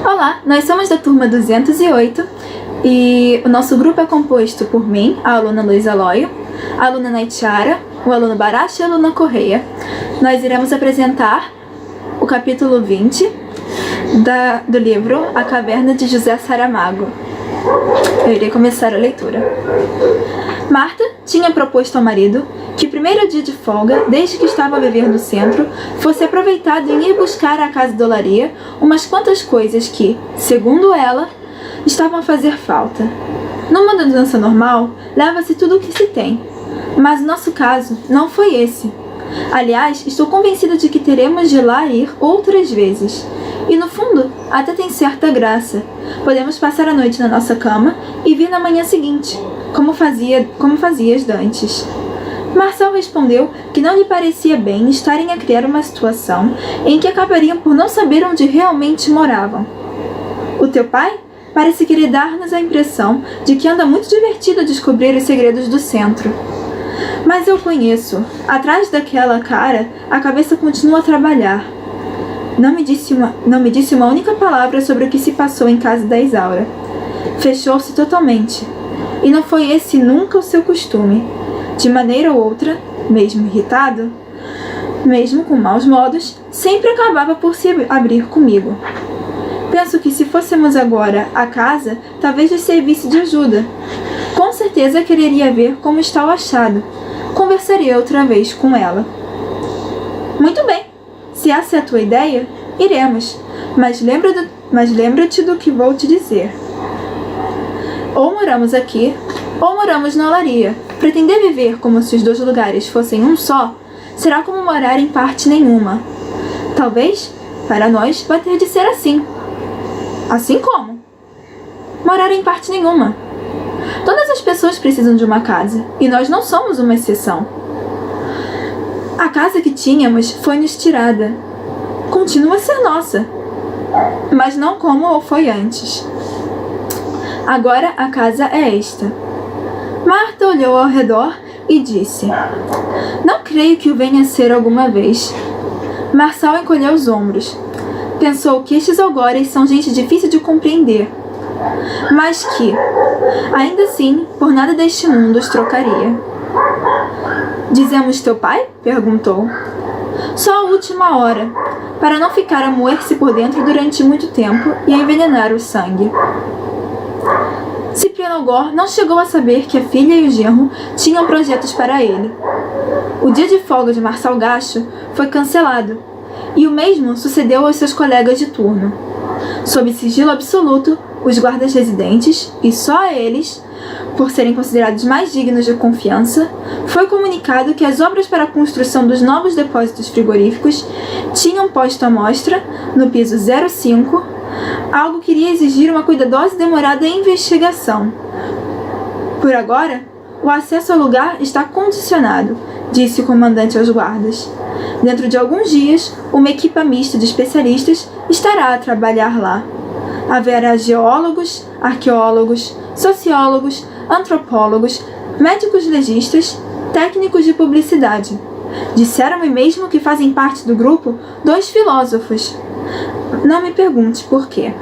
Olá, nós somos da turma 208 e o nosso grupo é composto por mim, a aluna Luísa Loio, a aluna Naitiara, o aluno Baracho e a aluna Correia. Nós iremos apresentar o capítulo 20 do livro A Caverna de José Saramago. Eu irei começar a leitura. Marta tinha proposto ao marido que o primeiro dia de folga, desde que estava a viver no centro, fosse aproveitado em ir buscar à casa de olaria umas quantas coisas que, segundo ela, estavam a fazer falta. Numa mudança normal, leva-se tudo o que se tem, mas o nosso caso não foi esse. Aliás, estou convencida de que teremos de lá ir outras vezes. E no fundo, até tem certa graça. Podemos passar a noite na nossa cama e vir na manhã seguinte, como fazias dantes. Marcel respondeu que não lhe parecia bem estarem a criar uma situação em que acabariam por não saber onde realmente moravam. O teu pai parece querer dar-nos a impressão de que anda muito divertido a descobrir os segredos do centro. Mas eu conheço. Atrás daquela cara, a cabeça continua a trabalhar. Não me disse uma única palavra sobre o que se passou em casa da Isaura. Fechou-se totalmente. E não foi esse nunca o seu costume. De maneira ou outra, mesmo irritado, mesmo com maus modos, sempre acabava por se abrir comigo. Penso que se fôssemos agora à casa, talvez lhe servisse de ajuda. Com certeza quereria ver como está o achado. Conversaria outra vez com ela. Muito bem. Se essa é a tua ideia, iremos. Mas lembra-te do que vou te dizer. Ou moramos aqui, ou moramos na olaria. Pretender viver como se os dois lugares fossem um só, será como morar em parte nenhuma. Talvez, para nós, vai ter de ser assim. Assim como? Morar em parte nenhuma. Todas as pessoas precisam de uma casa, e nós não somos uma exceção. A casa que tínhamos foi-nos tirada. Continua a ser nossa, mas não como foi antes. Agora a casa é esta. Marta olhou ao redor e disse: Não creio que o venha a ser alguma vez. Marçal encolheu os ombros. Pensou que estes algozes são gente difícil de compreender, mas que, ainda assim, por nada deste mundo os trocaria. Dizemos teu pai? Perguntou. Só a última hora, para não ficar a moer-se por dentro durante muito tempo e a envenenar o sangue. Cipriano Algor não chegou a saber que a filha e o genro tinham projetos para ele. O dia de folga de Marçal Gacho foi cancelado, e o mesmo sucedeu aos seus colegas de turno. Sob sigilo absoluto, os guardas residentes, e só a eles, por serem considerados mais dignos de confiança, foi comunicado que as obras para a construção dos novos depósitos frigoríficos tinham posto à mostra, no piso 05, algo que iria exigir uma cuidadosa e demorada investigação. Por agora, o acesso ao lugar está condicionado, disse o comandante aos guardas. Dentro de alguns dias, uma equipa mista de especialistas estará a trabalhar lá. Haverá geólogos, arqueólogos, sociólogos, antropólogos, médicos legistas, técnicos de publicidade. Disseram-me mesmo que fazem parte do grupo 2 filósofos. Não me pergunte por quê.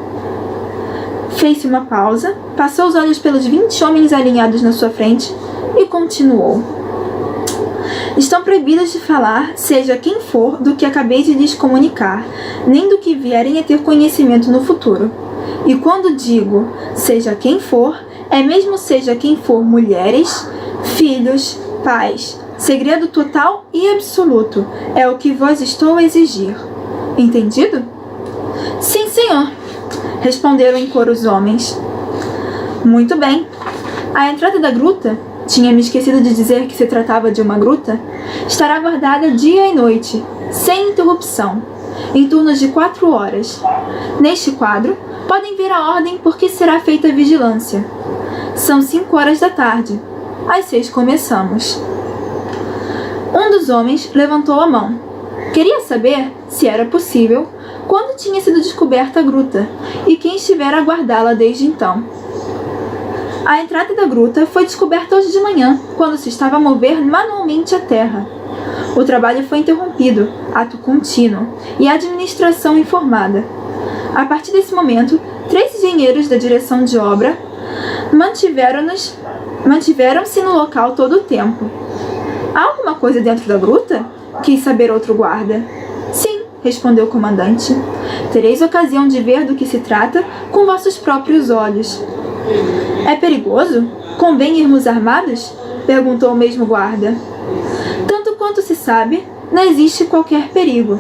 Fez-se uma pausa, passou os olhos pelos 20 homens alinhados na sua frente e continuou. Estão proibidos de falar, seja quem for, do que acabei de lhes comunicar, nem do que vierem a ter conhecimento no futuro. E quando digo seja quem for, é mesmo seja quem for mulheres, filhos, pais. Segredo total e absoluto é o que vos estou a exigir. Entendido? Sim, senhor, responderam em coro os homens. Muito bem. A entrada da gruta, tinha me esquecido de dizer que se tratava de uma gruta, estará guardada dia e noite, sem interrupção, em turnos de 4 horas. Neste quadro, podem ver a ordem por que será feita a vigilância. São 5 horas da tarde. Às 6 começamos. Um dos homens levantou a mão. Queria saber, se era possível, quando tinha sido descoberta a gruta e quem estivera a guardá-la desde então. A entrada da gruta foi descoberta hoje de manhã, quando se estava a mover manualmente a terra. O trabalho foi interrompido, ato contínuo, e a administração informada. A partir desse momento, 3 engenheiros da direção de obra mantiveram-se no local todo o tempo. Há alguma coisa dentro da gruta? Quis saber outro guarda. Sim, respondeu o comandante. Tereis ocasião de ver do que se trata com vossos próprios olhos. É perigoso? Convém irmos armados? Perguntou o mesmo guarda. Tanto quanto se sabe, não existe qualquer perigo.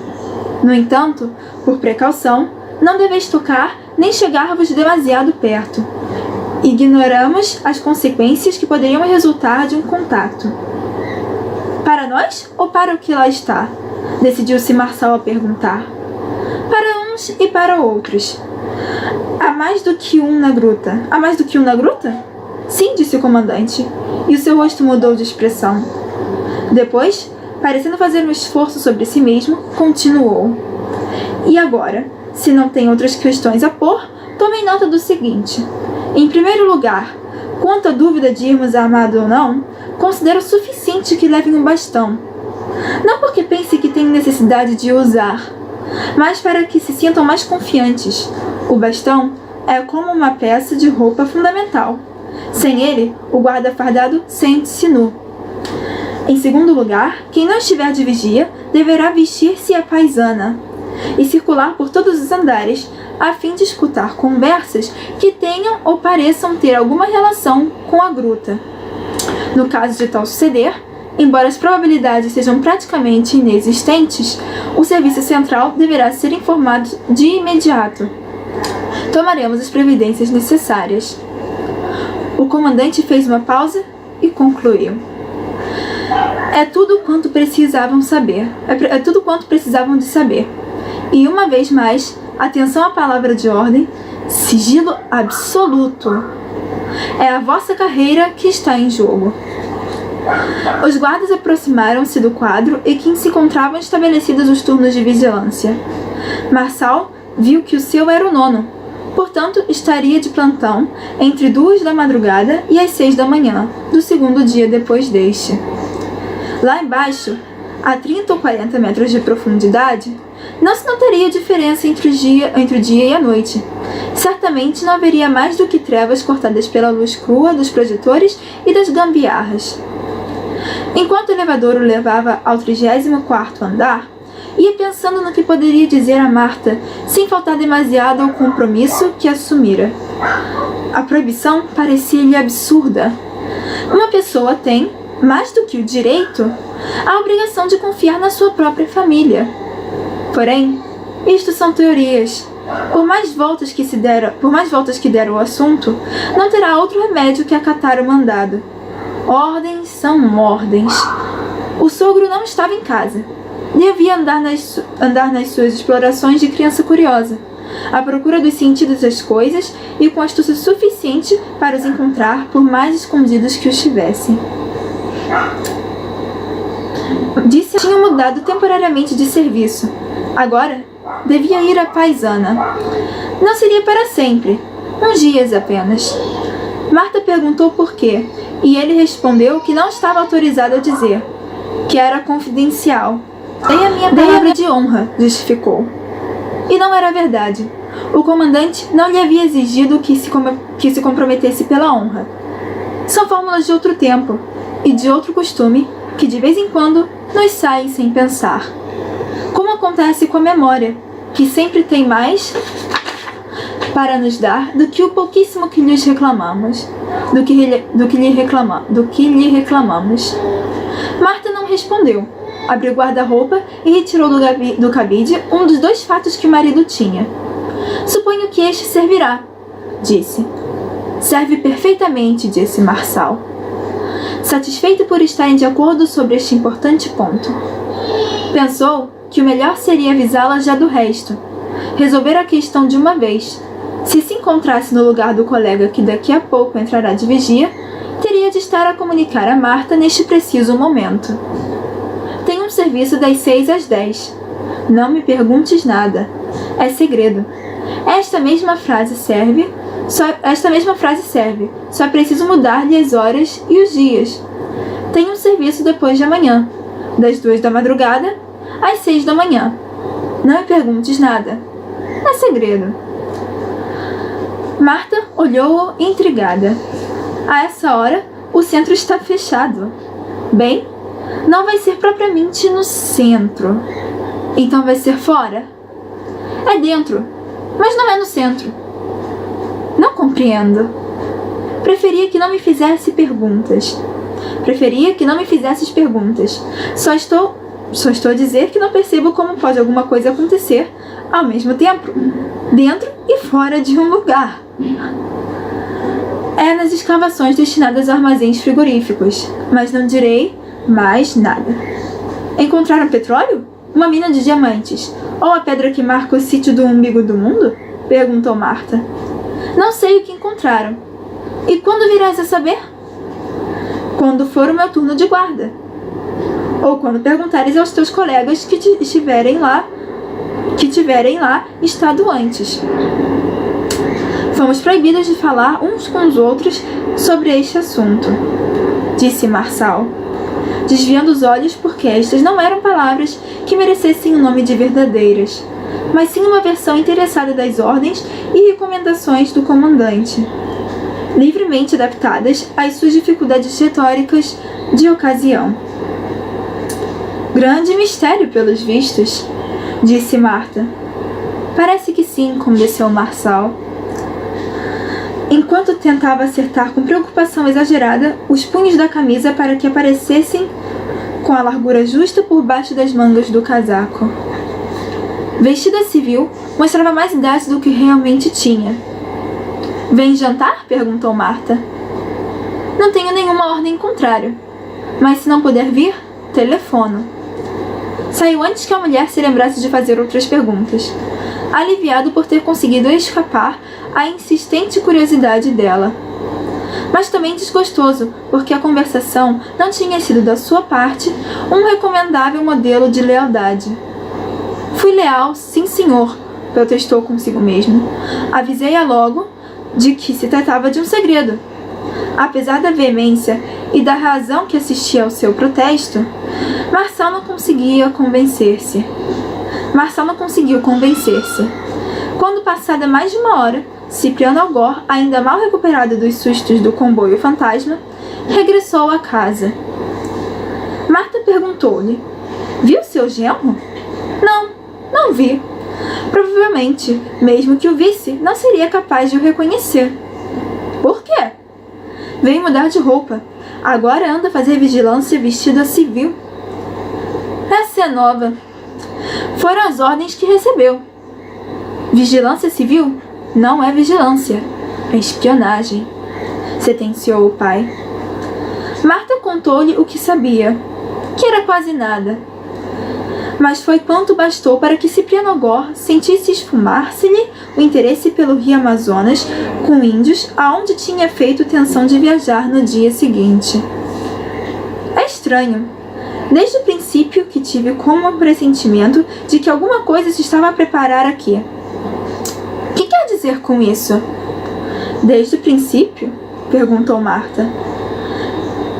No entanto, por precaução, não deveis tocar nem chegar-vos demasiado perto. Ignoramos as consequências que poderiam resultar de um contato. Para nós ou para o que lá está? Decidiu-se Marçal a perguntar. Para uns e para outros. Há mais do que um na gruta. Há mais do que um na gruta? Sim, disse o comandante, e o seu rosto mudou de expressão. Depois, parecendo fazer um esforço sobre si mesmo, continuou. E agora, se não tem outras questões a pôr, tomem nota do seguinte. Em primeiro lugar, quanto à dúvida de irmos armado ou não, considero suficiente que levem um bastão. Não porque pense que tenham necessidade de o usar, mas para que se sintam mais confiantes. O bastão é como uma peça de roupa fundamental. Sem ele, o guarda fardado sente-se nu. Em segundo lugar, quem não estiver de vigia deverá vestir-se à paisana e circular por todos os andares, a fim de escutar conversas que tenham ou pareçam ter alguma relação com a gruta. No caso de tal suceder, embora as probabilidades sejam praticamente inexistentes, o serviço central deverá ser informado de imediato. Tomaremos as providências necessárias. O comandante fez uma pausa e concluiu. É tudo quanto precisavam saber. É tudo quanto precisavam de saber. E uma vez mais, atenção à palavra de ordem, sigilo absoluto. É a vossa carreira que está em jogo. Os guardas aproximaram-se do quadro em que se encontravam estabelecidos os turnos de vigilância. Marçal viu que o seu era o 9º, portanto estaria de plantão entre 2 da madrugada e as 6 da manhã, do segundo dia depois deste. Lá embaixo, a 30 ou 40 metros de profundidade, não se notaria diferença entre o dia e a noite. Certamente não haveria mais do que trevas cortadas pela luz crua dos projetores e das gambiarras. Enquanto o elevador o levava ao 34º andar, ia pensando no que poderia dizer a Marta, sem faltar demasiado ao compromisso que assumira. A proibição parecia-lhe absurda. Uma pessoa tem, mais do que o direito, a obrigação de confiar na sua própria família. Porém, isto são teorias. Por mais voltas que der o assunto, não terá outro remédio que acatar o mandado. Ordens são ordens. O sogro não estava em casa. Devia andar nas suas explorações de criança curiosa, à procura dos sentidos das coisas e com astúcia suficiente para os encontrar por mais escondidos que os tivessem. Disse que tinha mudado temporariamente de serviço. Agora, devia ir à paisana. Não seria para sempre, uns dias apenas. Marta perguntou por quê, e ele respondeu que não estava autorizado a dizer, que era confidencial. Dei a minha palavra de honra, justificou. E não era verdade. O comandante não lhe havia exigido que se comprometesse pela honra. São fórmulas de outro tempo e de outro costume que de vez em quando nos saem sem pensar. Como acontece com a memória, que sempre tem mais para nos dar do que o pouquíssimo que lhes reclamamos, do que lhe reclamamos. Marta não respondeu. Abriu o guarda-roupa e retirou do cabide um dos 2 fatos que o marido tinha. Suponho que este servirá, disse. Serve perfeitamente, disse Marçal, satisfeito por estarem de acordo sobre este importante ponto. Pensou que o melhor seria avisá-la já do resto, resolver a questão de uma vez. Se encontrasse no lugar do colega que daqui a pouco entrará de vigia, teria de estar a comunicar a Marta neste preciso momento. Tenho um serviço das 6 às 10. Não me perguntes nada. É segredo. Esta mesma frase serve. Só preciso mudar-lhe as horas e os dias. Tenho um serviço depois de amanhã, das 2 da madrugada às 6 da manhã. Não me perguntes nada. É segredo. Marta olhou-o intrigada. A essa hora, o centro está fechado. Bem, não vai ser propriamente no centro. Então vai ser fora? É dentro, mas não é no centro. Não compreendo. Preferia que não me fizesse perguntas. Só estou a dizer que não percebo como pode alguma coisa acontecer ao mesmo tempo, dentro e fora de um lugar. É nas escavações destinadas a armazéns frigoríficos, mas não direi mais nada. Encontraram petróleo? Uma mina de diamantes? Ou a pedra que marca o sítio do umbigo do mundo? Perguntou Marta. Não sei o que encontraram. E quando virás a saber? Quando for o meu turno de guarda. Ou quando perguntares aos teus colegas que tiverem lá estado antes. Fomos proibidos de falar uns com os outros sobre este assunto, disse Marçal, desviando os olhos porque estas não eram palavras que merecessem o nome de verdadeiras, mas sim uma versão interessada das ordens e recomendações do comandante, livremente adaptadas às suas dificuldades retóricas de ocasião. Grande mistério, pelos vistos, disse Marta. Parece que sim, confessou Marçal, enquanto tentava acertar com preocupação exagerada os punhos da camisa para que aparecessem com a largura justa por baixo das mangas do casaco. Vestida civil, mostrava mais idade do que realmente tinha. Vem jantar? Perguntou Marta. Não tenho nenhuma ordem contrária, mas se não puder vir, telefono. Saiu antes que a mulher se lembrasse de fazer outras perguntas, aliviado por ter conseguido escapar à insistente curiosidade dela. Mas também desgostoso, porque a conversação não tinha sido da sua parte um recomendável modelo de lealdade. Fui leal, sim senhor, protestou consigo mesmo. Avisei-a logo de que se tratava de um segredo. Apesar da veemência e da razão que assistia ao seu protesto, Marçal não conseguiu convencer-se. Quando, passada mais de uma hora, Cipriano Algor, ainda mal recuperado dos sustos do comboio fantasma, regressou à casa. Marta perguntou-lhe: Viu seu genro? Não vi. Provavelmente, mesmo que o visse, não seria capaz de o reconhecer. Por quê? Veio mudar de roupa. Agora anda a fazer vigilância vestido a civil. Essa é nova. Foram as ordens que recebeu. Vigilância civil não é vigilância, é espionagem, sentenciou o pai. Marta contou-lhe o que sabia, que era quase nada. Mas foi quanto bastou para que Cipriano Algor sentisse esfumar-se-lhe o interesse pelo rio Amazonas com índios, aonde tinha feito intenção de viajar no dia seguinte. É estranho. Desde o princípio que tive como um pressentimento de que alguma coisa se estava a preparar aqui. O que quer dizer com isso? Desde o princípio? Perguntou Marta.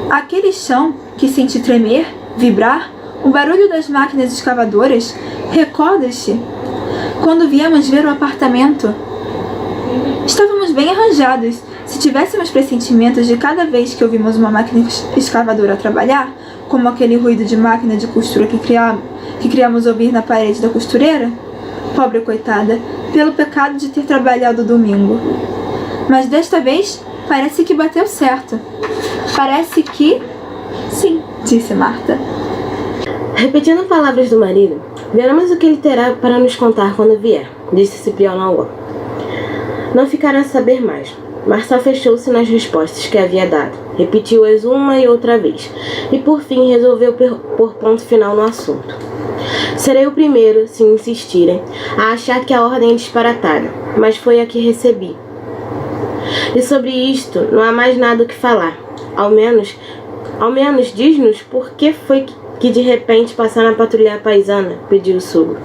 Aquele chão que senti tremer, vibrar, o barulho das máquinas escavadoras, recordas-te? Quando viemos ver o apartamento, estávamos bem arranjados. Se tivéssemos pressentimentos de cada vez que ouvimos uma máquina escavadora trabalhar, como aquele ruído de máquina de costura que criamos ouvir na parede da costureira, pobre coitada, pelo pecado de ter trabalhado domingo. Mas desta vez, parece que bateu certo. Parece que... Sim, disse Marta. Repetindo palavras do marido, veremos o que ele terá para nos contar quando vier, disse Cipriano Algor. Não ficaram a saber mais. Marçal fechou-se nas respostas que havia dado, repetiu-as uma e outra vez, e por fim resolveu pôr ponto final no assunto. Serei o primeiro, se insistirem, a achar que a ordem é disparatada, mas foi a que recebi. E sobre isto não há mais nada o que falar. Ao menos diz-nos por que foi que de repente passaram a patrulhar a paisana, pediu o sogro.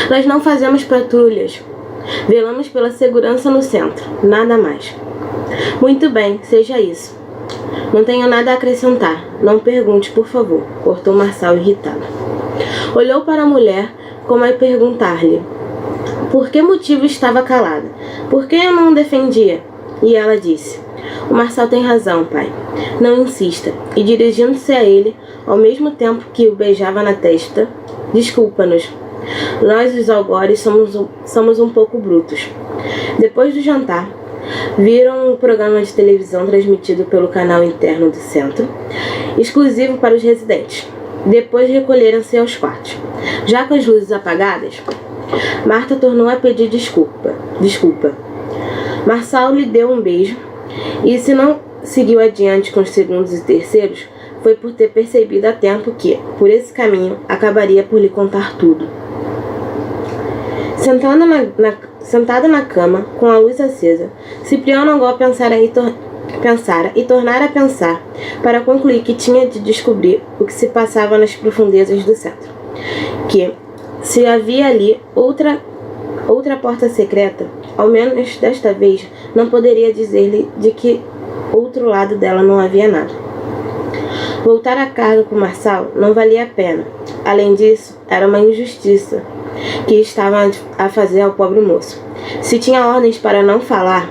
Nós não fazemos patrulhas. Velamos pela segurança no centro, nada mais. Muito bem, seja isso. Não tenho nada a acrescentar. Não pergunte, por favor, cortou Marçal irritado. Olhou para a mulher como a perguntar-lhe: Por que motivo estava calada? Por que eu não defendia? E ela disse: o Marçal tem razão, pai. Não insista. E dirigindo-se a ele, ao mesmo tempo que o beijava na testa: desculpa-nos. Nós, os algozes, somos um pouco brutos. Depois do jantar, viram um programa de televisão transmitido pelo canal interno do centro, exclusivo para os residentes. Depois recolheram-se aos quartos. Já com as luzes apagadas, Marta tornou a pedir desculpa. Marçal lhe deu um beijo, e se não seguiu adiante com os segundos e terceiros, foi por ter percebido a tempo que, por esse caminho, acabaria por lhe contar tudo. Sentada na cama, com a luz acesa, Cipriano Angó pensara e tornara a pensar, para concluir que tinha de descobrir o que se passava nas profundezas do centro. Que, se havia ali outra porta secreta, ao menos desta vez não poderia dizer-lhe de que outro lado dela não havia nada. Voltar à carga com Marçal não valia a pena. Além disso, era uma injustiça que estava a fazer ao pobre moço. Se tinha ordens para não falar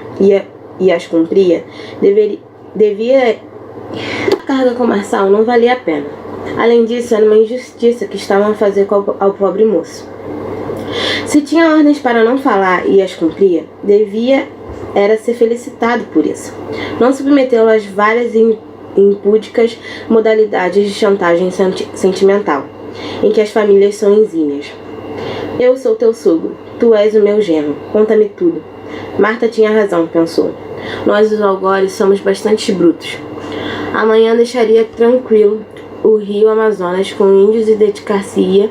e as cumpria, devia a carga com Marçal não valia a pena. Além disso, era uma injustiça que estavam a fazer ao pobre moço. Se tinha ordens para não falar e as cumpria, devia era ser felicitado por isso. Não submetê-lo às várias impúdicas modalidades de chantagem sentimental, em que as famílias são exímias. Eu sou teu sogro, tu és o meu genro, conta-me tudo. Marta tinha razão, pensou. Nós, os algozes, somos bastante brutos. Amanhã deixaria tranquilo o rio Amazonas com índios e dedicar-se-ia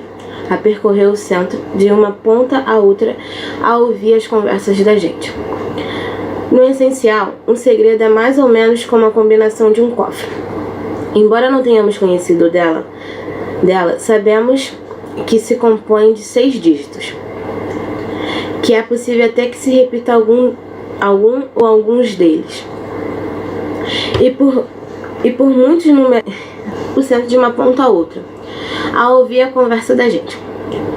a percorrer o centro de uma ponta a outra a ouvir as conversas da gente. No essencial, um segredo é mais ou menos como a combinação de um cofre. Embora não tenhamos conhecido dela, sabemos que se compõe de 6 dígitos, que é possível até que se repita algum ou alguns deles, e por muitos números, o centro de uma ponta a outra, a ouvir a conversa da gente.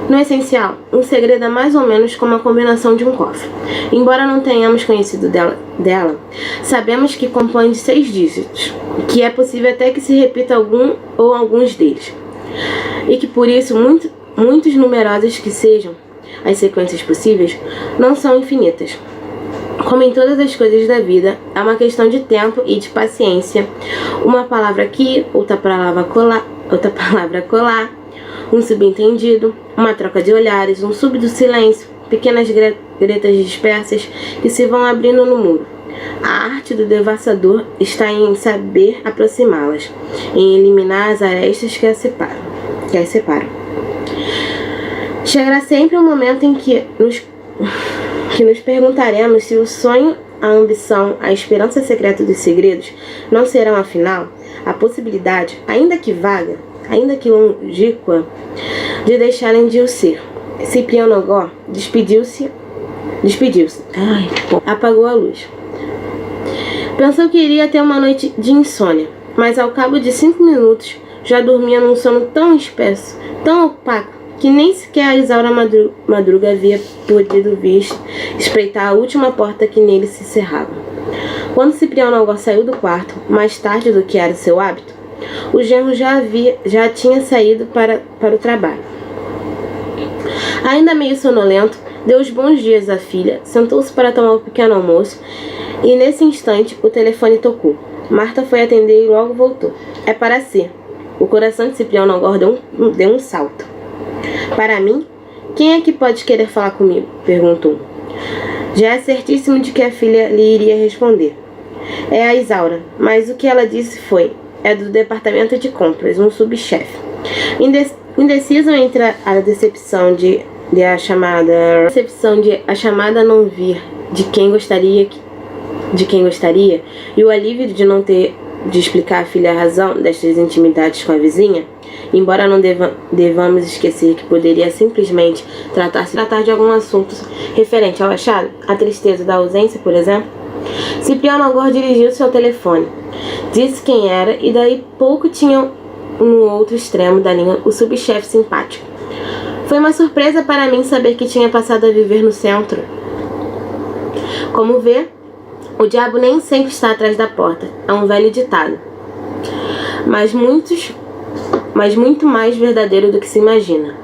No essencial, um segredo é mais ou menos como a combinação de um cofre. Embora não tenhamos conhecido dela, sabemos que compõe de 6 dígitos, que é possível até que se repita algum ou alguns deles, e que por isso, muitos numerosas que sejam as sequências possíveis, não são infinitas. Como em todas as coisas da vida, é uma questão de tempo e de paciência. Uma palavra aqui, outra palavra colar, um subentendido, uma troca de olhares, um súbito silêncio, pequenas gretas dispersas que se vão abrindo no muro. A arte do devassador está em saber aproximá-las, em eliminar as arestas que as separam. Chegará sempre um momento em que nos perguntaremos se o sonho, a ambição, a esperança secreta dos segredos não serão, afinal, a possibilidade, ainda que vaga, ainda que longínqua, de deixarem de o ser. Cipriano Angó despediu-se. Apagou a luz. Pensou que iria ter uma noite de insônia, mas ao cabo de 5 minutos já dormia num sono tão espesso, tão opaco, que nem sequer a Isaura Madruga havia podido espreitar a última porta que nele se cerrava. Quando Cipriano Angó saiu do quarto, mais tarde do que era seu hábito, o genro já tinha saído para o trabalho. Ainda meio sonolento, deu os bons dias à filha, sentou-se para tomar um pequeno almoço, e nesse instante o telefone tocou. Marta foi atender e logo voltou. É para si. O coração de Cipriano Angó deu um salto. Para mim? Quem é que pode querer falar comigo? Perguntou. Já é certíssimo de que a filha lhe iria responder. É a Isaura, mas o que ela disse foi: é do departamento de compras, um subchefe. Indeciso entre a decepção de a chamada não vir de quem gostaria e o alívio de não ter de explicar à filha a razão destas intimidades com a vizinha, embora não devamos esquecer que poderia simplesmente tratar de algum assunto referente ao achado, a tristeza da ausência, por exemplo. Cipriano Angó dirigiu-se ao telefone, disse quem era, e daí pouco tinha no outro extremo da linha o subchefe simpático. Foi uma surpresa para mim saber que tinha passado a viver no centro. Como vê, o diabo nem sempre está atrás da porta. É um velho ditado. Mas muito mais verdadeiro do que se imagina.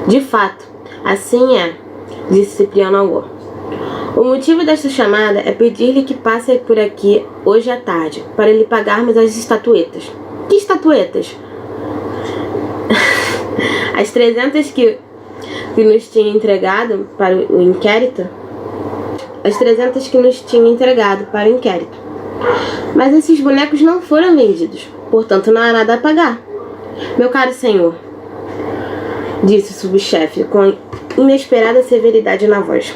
De fato, assim é, disse Cipriano ao Gor. O motivo desta chamada é pedir-lhe que passe por aqui hoje à tarde, para lhe pagarmos as estatuetas. Que estatuetas? As 300 que nos tinha entregado para o inquérito? As 300 que nos tinha entregado para o inquérito. Mas esses bonecos não foram vendidos, portanto não há nada a pagar. Meu caro senhor, disse o subchefe com inesperada severidade na voz.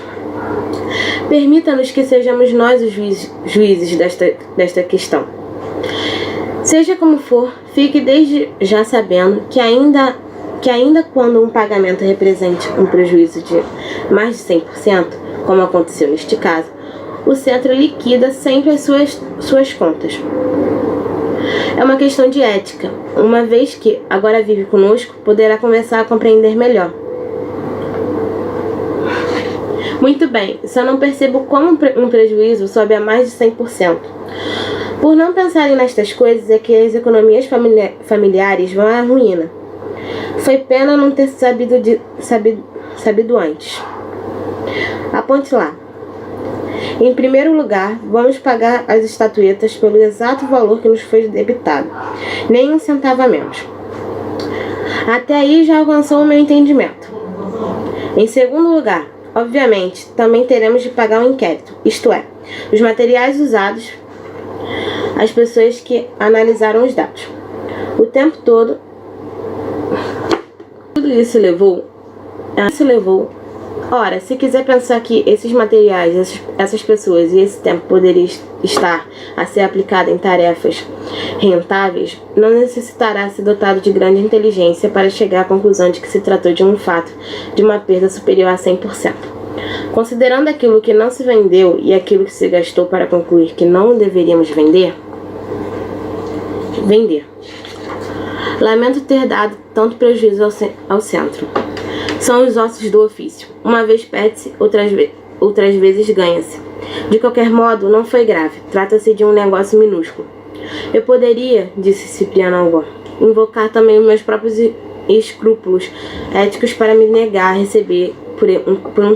Permita-nos que sejamos nós os juízes desta questão. Seja como for, fique desde já sabendo que ainda quando um pagamento represente um prejuízo de mais de 100%, como aconteceu neste caso, o centro liquida sempre as suas contas. É uma questão de ética. Uma vez que agora vive conosco, poderá começar a compreender melhor. Muito bem, só não percebo como um prejuízo sobe a mais de 100%. Por não pensarem nestas coisas é que as economias familiares vão à ruína. Foi pena não ter sabido antes. Aponte lá. Em primeiro lugar, vamos pagar as estatuetas pelo exato valor que nos foi debitado. Nem um centavo a menos. Até aí já alcançou o meu entendimento. Em segundo lugar, obviamente, também teremos de pagar o inquérito, isto é, os materiais usados, as pessoas que analisaram os dados. O tempo todo, tudo isso levou. Ora, se quiser pensar que esses materiais, essas pessoas e esse tempo poderia estar a ser aplicado em tarefas rentáveis, não necessitará ser dotado de grande inteligência para chegar à conclusão de que se tratou de um fato de uma perda superior a 100%. Considerando aquilo que não se vendeu e aquilo que se gastou para concluir que não deveríamos vender. Lamento ter dado tanto prejuízo ao centro. São os ossos do ofício. Uma vez perde-se, outras vezes ganha-se. De qualquer modo, não foi grave. Trata-se de um negócio minúsculo. Eu poderia, disse Cipriano ao Gor, invocar também os meus próprios escrúpulos éticos para me negar a receber por um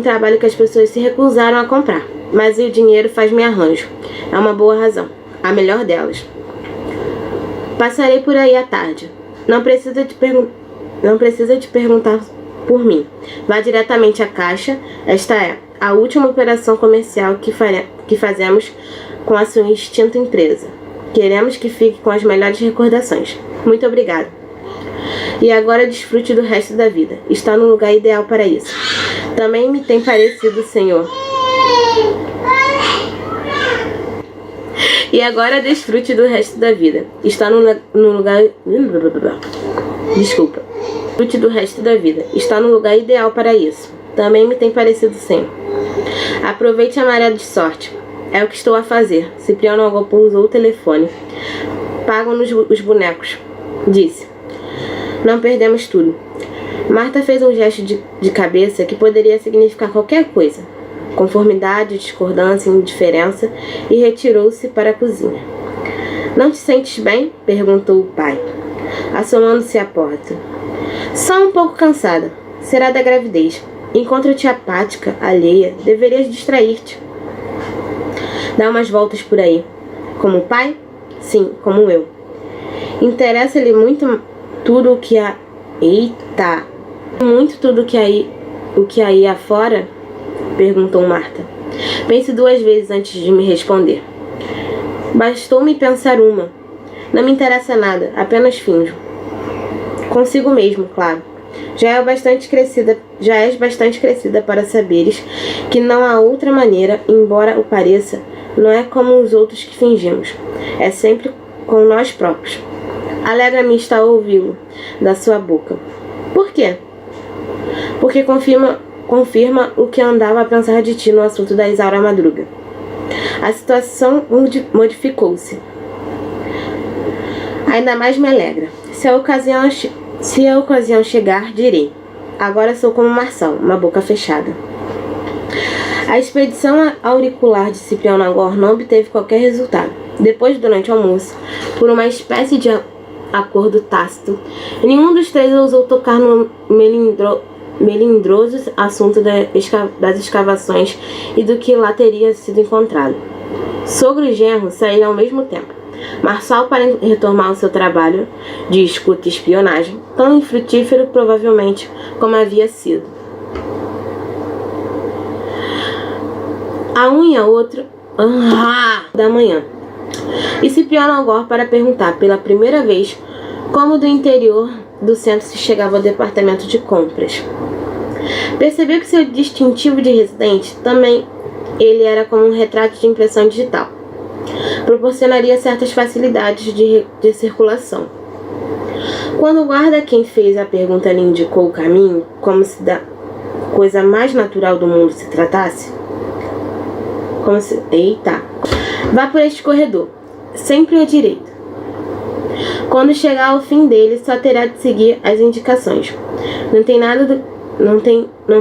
trabalho que as pessoas se recusaram a comprar. Mas o dinheiro faz-me arranjo. É uma boa razão. A melhor delas. Passarei por aí à tarde. Não precisa de perguntar por mim. Vá diretamente à caixa. Esta é a última operação comercial que fazemos com a sua extinta empresa. Queremos que fique com as melhores recordações. Muito obrigado. E agora desfrute do resto da vida. Está no lugar ideal para isso. Também me tem parecido, senhor. E agora desfrute do resto da vida. Está no lugar... Desculpa. Desfrute do resto da vida. Está no lugar ideal para isso. Também me tem parecido sempre. Aproveite a maré de sorte. É o que estou a fazer. Cipriano Algor usou o telefone. Pagam-nos os bonecos. Disse. Não perdemos tudo. Marta fez um gesto de cabeça que poderia significar qualquer coisa. Conformidade, discordância, indiferença, e retirou-se para a cozinha. Não te sentes bem? Perguntou o pai, assomando-se à porta. Só um pouco cansada. Será da gravidez. Encontra-te apática, alheia. Deverias distrair-te. Dá umas voltas por aí. Como o pai? Sim, como eu. Interessa-lhe muito tudo o que há... Eita! Muito tudo o que aí afora? Perguntou Marta. Pense 2 vezes antes de me responder. Bastou-me pensar uma. Não me interessa nada, apenas finjo. Consigo mesmo, claro. Já és bastante crescida para saberes que não há outra maneira, embora o pareça, não é como os outros que fingimos. É sempre com nós próprios. Alegra-me estar a ouvi-lo da sua boca. Por quê? Porque confirma o que andava a pensar de ti no assunto da Isaura Madruga. A situação modificou-se. Ainda mais me alegra. Se a ocasião chegar, direi. Agora sou como Marçal, uma boca fechada. A expedição auricular de Ciprião Nagor não obteve qualquer resultado. Depois, durante o almoço, por uma espécie de acordo tácito, nenhum dos três ousou tocar no melindroso assunto das escavações e do que lá teria sido encontrado. Sogro e genro saíram ao mesmo tempo. Marçal para retomar o seu trabalho de escuta e espionagem, tão infrutífero provavelmente como havia sido. A um e a outro da manhã. E Ciprião Nagor para perguntar pela primeira vez como do interior do centro se chegava ao departamento de compras. Percebeu que seu distintivo de residente também ele era como um retrato de impressão digital. Proporcionaria certas facilidades de circulação. Quando o guarda a quem fez a pergunta lhe indicou o caminho, como se da coisa mais natural do mundo se tratasse, vá por este corredor, sempre à direita. Quando chegar ao fim dele, só terá de seguir as indicações. Não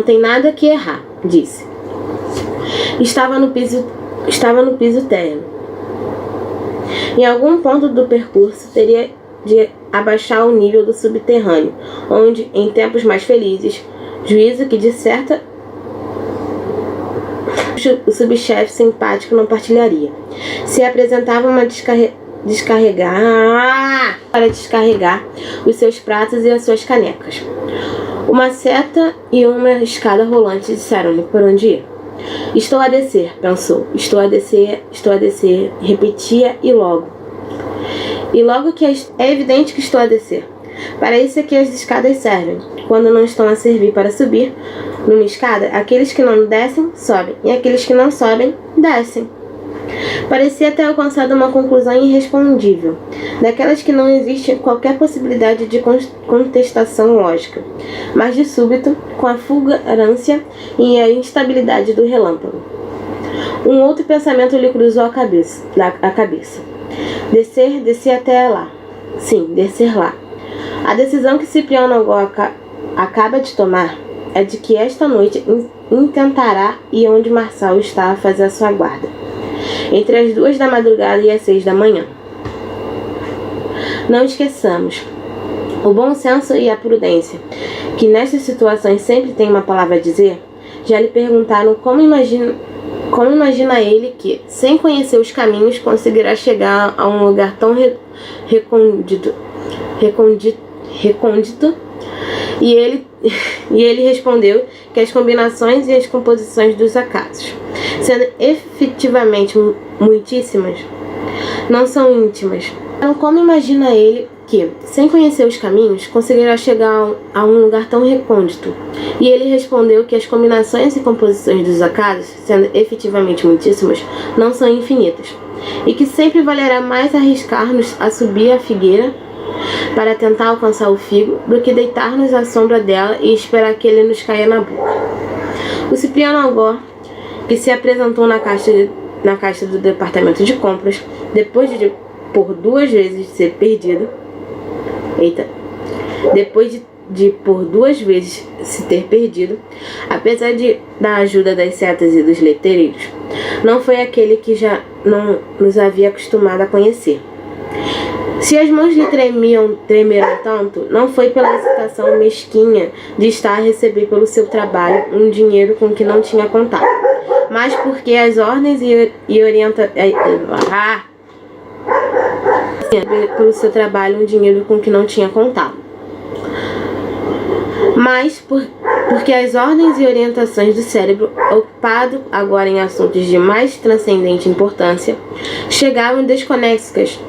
tem nada que errar, disse. Estava no piso térreo. Em algum ponto do percurso teria de abaixar o nível do subterrâneo, onde, em tempos mais felizes, juízo que descerta o subchefe simpático não partilharia. Se apresentava para descarregar os seus pratos e as suas canecas. Uma seta e uma escada rolante disseram-lhe por onde ir. Estou a descer, pensou. Estou a descer, repetia e logo que é evidente que estou a descer. Para isso é que as escadas servem. Quando não estão a servir para subir numa escada, aqueles que não descem, sobem, e aqueles que não sobem, descem. Parecia ter alcançado uma conclusão irrespondível, daquelas que não existe qualquer possibilidade de contestação lógica, mas de súbito, com a fulgurância e a instabilidade do relâmpago, um outro pensamento lhe cruzou a cabeça. Descer até lá. Sim, descer lá. A decisão que Ciprião Nagor acaba de tomar é de que esta noite intentará ir onde Marçal está a fazer a sua guarda, entre as 2 da madrugada e as 6 da manhã. Não esqueçamos o bom senso e a prudência, que nestas situações sempre tem uma palavra a dizer. Já lhe perguntaram como imagina ele que, sem conhecer os caminhos, conseguirá chegar a um lugar tão recôndito, e ele respondeu que as combinações e as composições dos acasos, sendo efetivamente muitíssimas, não são íntimas. Então, como imagina ele que, sem conhecer os caminhos, conseguirá chegar a um lugar tão recôndito? E ele respondeu que as combinações e composições dos acasos, sendo efetivamente muitíssimas, não são infinitas, e que sempre valerá mais arriscar-nos a subir a figueira para tentar alcançar o figo, do que deitar-nos à sombra dela e esperar que ele nos caia na boca. O Ciprião Nagor, que se apresentou na caixa do departamento de compras, depois de por 2 vezes ser perdido, por 2 vezes se ter perdido, apesar da ajuda das setas e dos letreiros, não foi aquele que já não nos havia acostumado a conhecer. Se as mãos lhe tremeram tanto, não foi pela excitação mesquinha de estar a receber pelo seu trabalho um dinheiro com que não tinha contado, mas porque as ordens e orientações pelo seu trabalho um dinheiro com que não tinha contado, mas porque as ordens e orientações do cérebro, ocupado agora em assuntos de mais transcendente importância, chegavam desconexas,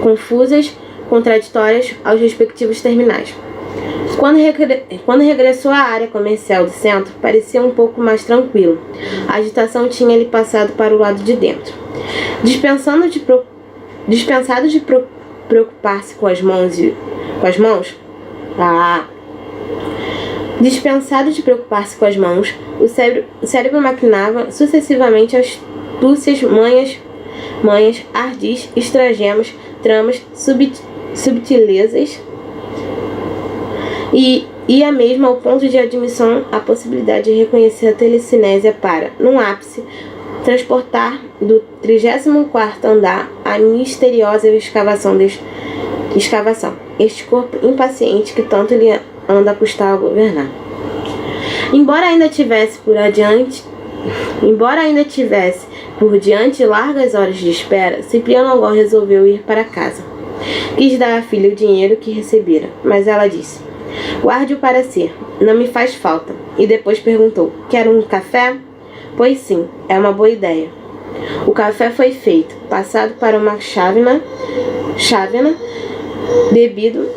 confusas, contraditórias aos respectivos terminais. Quando regressou à área comercial do centro, parecia um pouco mais tranquilo. A agitação tinha-lhe passado para o lado de dentro. Dispensado de preocupar-se com as mãos, o cérebro maquinava sucessivamente astúcias, manhas, ardis, estratagemas, tramas, subtilezas e ia mesmo ao ponto de admissão a possibilidade de reconhecer a telecinésia para, num ápice, transportar do 34º andar a misteriosa escavação. Este corpo impaciente que tanto lhe anda a custar a governar. Embora ainda tivesse por diante largas horas de espera, Cipriano Algor resolveu ir para casa. Quis dar à filha o dinheiro que recebera, mas ela disse: "Guarde-o para si, não me faz falta." E depois perguntou: "Quer um café?" "Pois sim, é uma boa ideia." O café foi feito, passado para uma chávena, bebido.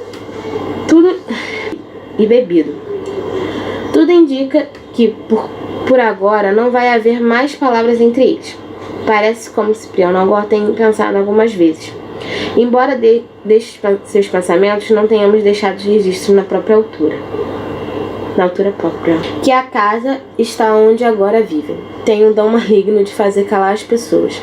Tudo indica que por agora não vai haver mais palavras entre eles. Parece como Cipriano Algor tem pensado algumas vezes. Embora destes seus pensamentos não tenhamos deixado registro na altura própria. Que a casa está onde agora vivem. Tem um dom maligno de fazer calar as pessoas.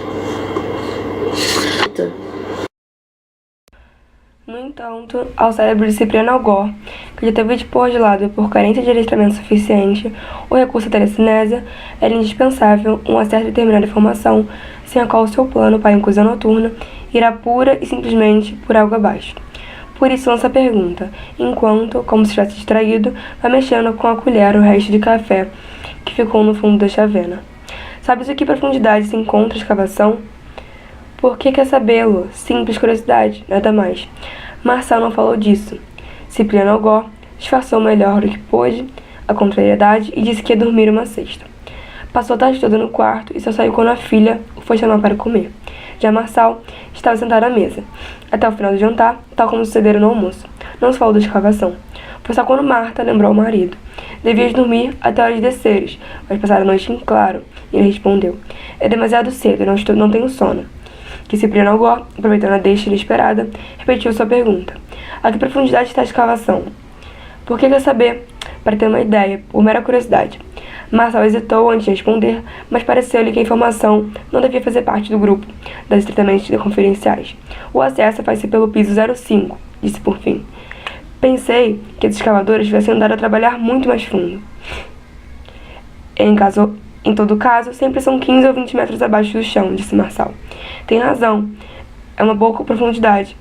No entanto, ao cérebro de Cipriano Algor, que já teve de pôr de lado por carência de adestramento suficiente o recurso à telecinésia, era indispensável uma certa e determinada informação, sem a qual seu plano para a inclusão noturna irá pura e simplesmente por água abaixo. Por isso lança a pergunta, enquanto, como se estivesse distraído, vai mexendo com a colher o resto de café que ficou no fundo da chavena. Sabes a que profundidade se encontra a escavação? Por que quer sabê-lo? Simples curiosidade, nada mais. Marçal não falou disso. Cipriano Algor disfarçou melhor do que pôde a contrariedade e disse que ia dormir uma siesta. Passou a tarde toda no quarto e só saiu quando a filha o foi chamar para comer. Já Marçal estava sentado à mesa, até o final do jantar, tal como sucedera no almoço. Não se falou da escavação. Foi só quando Marta lembrou ao marido: "Devias dormir até a hora de desceres, mas passar a noite em claro." E ele respondeu: "É demasiado cedo, não tenho sono." Que Cipriano Algor, aproveitando a deixa inesperada, repetiu sua pergunta: "A que profundidade está a escavação?" "Por que quer saber?" "Para ter uma ideia, por mera curiosidade." Marçal hesitou antes de responder, mas pareceu-lhe que a informação não devia fazer parte do grupo das estritamente confidenciais. "O acesso faz-se pelo piso 05, disse por fim. "Pensei que as escavadoras tivessem andado a trabalhar muito mais fundo." Em todo caso, sempre são 15 ou 20 metros abaixo do chão, disse Marçal. "Tem razão. É uma boa profundidade."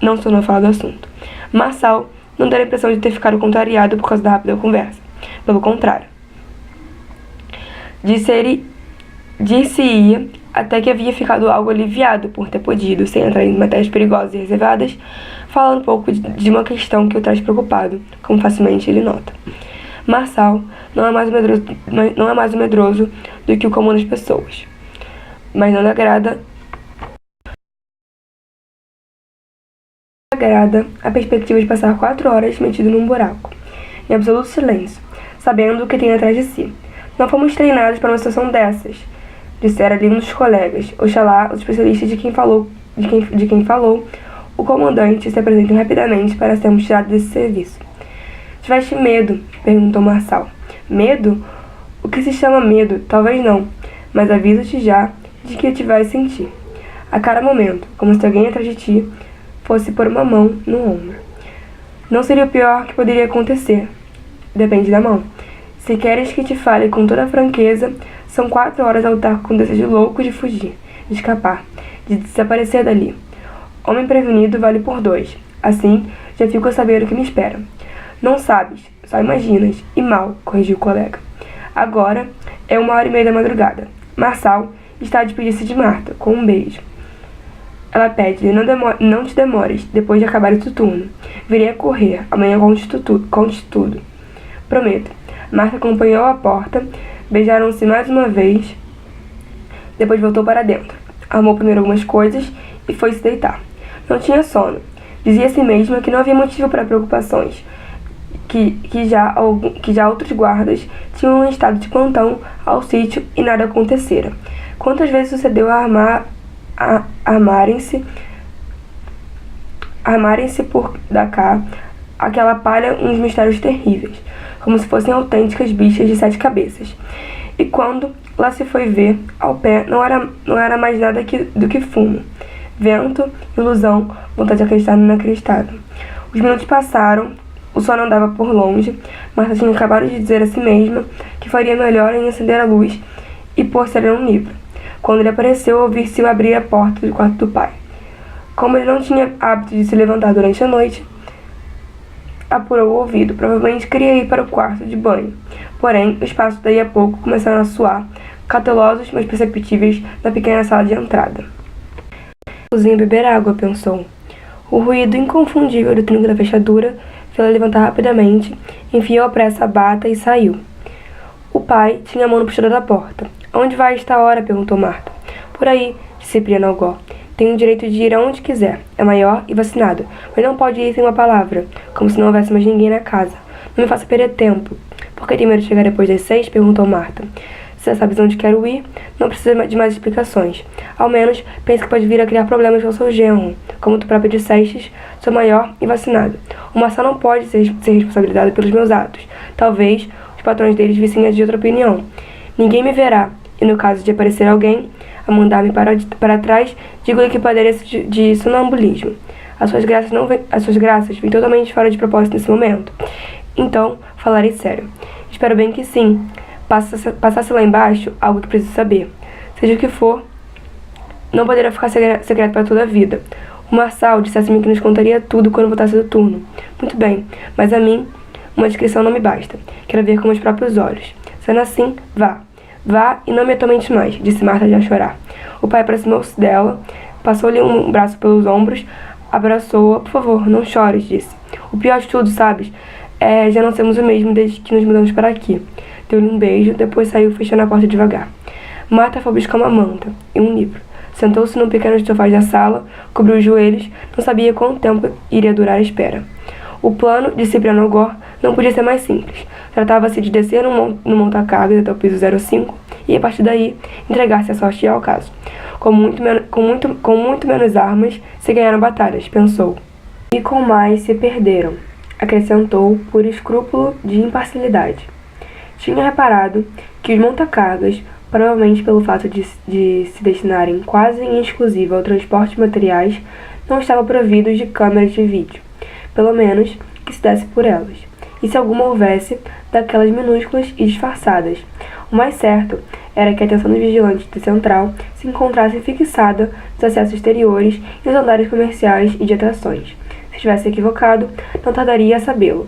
Não se tornou a falar do assunto. Marçal não deu a impressão de ter ficado contrariado por causa da rápida conversa. Pelo contrário. Dir-se-ia até que havia ficado algo aliviado por ter podido, sem entrar em matérias perigosas e reservadas, falar um pouco de uma questão que o traz preocupado, como facilmente ele nota. Marçal não é mais o medroso do que o comum das pessoas, mas não lhe agrada a perspectiva de passar 4 horas metido num buraco, em absoluto silêncio, sabendo o que tem atrás de si. "Não fomos treinados para uma situação dessas", dissera ali um dos colegas. Oxalá os especialistas de quem falou, o comandante se apresentem rapidamente para sermos tirados desse serviço. "Tiveste medo?" perguntou Marçal. "Medo? O que se chama medo? Talvez não, mas aviso-te já de que te vais sentir. A cada momento, como se alguém atrás de ti fosse pôr uma mão no ombro. Não seria o pior que poderia acontecer. Depende da mão. Se queres que te fale com toda a franqueza, são 4 horas a lutar com o desejo louco de fugir, de escapar, de desaparecer dali. Homem prevenido vale por 2. Assim, já fico a saber o que me espera." "Não sabes, só imaginas, e mal", corrigiu o colega. Agora é 1h30 da madrugada. Marçal está a despedir-se de Marta, com um beijo. Ela pede-lhe: não te demores, depois de acabar o turno. Virei a correr, amanhã conte tudo. Prometo. Marta acompanhou à porta, beijaram-se mais uma vez, depois voltou para dentro. Arrumou primeiro algumas coisas e foi se deitar. Não tinha sono. Dizia a si mesma que não havia motivo para preocupações, que já outros guardas tinham estado de plantão ao sítio e nada acontecera. Quantas vezes sucedeu armarem-se por da cá aquela palha uns mistérios terríveis, como se fossem autênticas bichas de 7 cabeças. E quando lá se foi ver, ao pé não era mais nada do que fumo, Vento, ilusão, vontade de acreditar no inacreditável. Os minutos passaram, o sol não andava por longe. Marta tinha acabado de dizer a si mesma que faria melhor em acender a luz e pôr-se a ler um livro, quando ele apareceu ao ouvir-se abrir a porta do quarto do pai. Como ele não tinha hábito de se levantar durante a noite, apurou o ouvido. Provavelmente queria ir para o quarto de banho. Porém, os passos daí a pouco começaram a soar, cautelosos, mas perceptíveis, na pequena sala de entrada. Cozinha beber água, pensou. O ruído inconfundível do trinco da fechadura fez-la levantar rapidamente, enfiou à pressa a bata e saiu. O pai tinha a mão no puxador da porta. Onde vai esta hora? Perguntou Marta. Por aí, disse Cipriano Algor. Tem o direito de ir aonde quiser. É maior e vacinado, mas não pode ir sem uma palavra, como se não houvesse mais ninguém na casa. Não me faça perder tempo. Por que tem medo de chegar depois das 6? Perguntou Marta. Se já sabes onde quero ir, não precisa de mais explicações. Ao menos, pensa que pode vir a criar problemas com seu genro. Como tu próprio dissestes, sou maior e vacinado. O Marçal não pode ser responsabilizado pelos meus atos. Talvez os patrões deles vissem de outra opinião. Ninguém me verá, e no caso de aparecer alguém a mandar-me para trás, digo-lhe que padeço de sonambulismo. As suas graças vêm totalmente fora de propósito nesse momento. Então, falarei sério. Espero bem que sim. Passasse lá embaixo algo que preciso saber. Seja o que for, não poderá ficar secreto para toda a vida. O Marçal dissesse-me que nos contaria tudo quando voltasse do turno. Muito bem, mas a mim, uma descrição não me basta. Quero ver com meus próprios olhos. Sendo assim, vá. Vá e não me atormente mais, disse Marta já a chorar. O pai aproximou-se dela, passou-lhe um braço pelos ombros, abraçou-a. Por favor, não chores, disse. O pior de tudo, sabes, já não somos o mesmo desde que nos mudamos para aqui. Deu-lhe um beijo, depois saiu fechando a porta devagar. Marta foi buscar uma manta e um livro. Sentou-se num pequeno sofá da sala, cobriu os joelhos, não sabia quanto tempo iria durar a espera. O plano de Cipriano Algor não podia ser mais simples. Tratava-se de descer no monta-cargas até o piso 05 e, a partir daí, entregar-se à sorte e ao caso. Com muito menos armas, se ganharam batalhas, pensou. E com mais se perderam, acrescentou por escrúpulo de imparcialidade. Tinha reparado que os monta-cargas, provavelmente pelo fato de se destinarem quase em exclusivo ao transporte de materiais, não estavam providos de câmeras de vídeo, pelo menos que se desse por elas, e se alguma houvesse, daquelas minúsculas e disfarçadas. O mais certo era que a atenção dos vigilantes da central se encontrasse fixada nos acessos exteriores e nos andares comerciais e de atrações. Se estivesse equivocado, não tardaria a sabê-lo.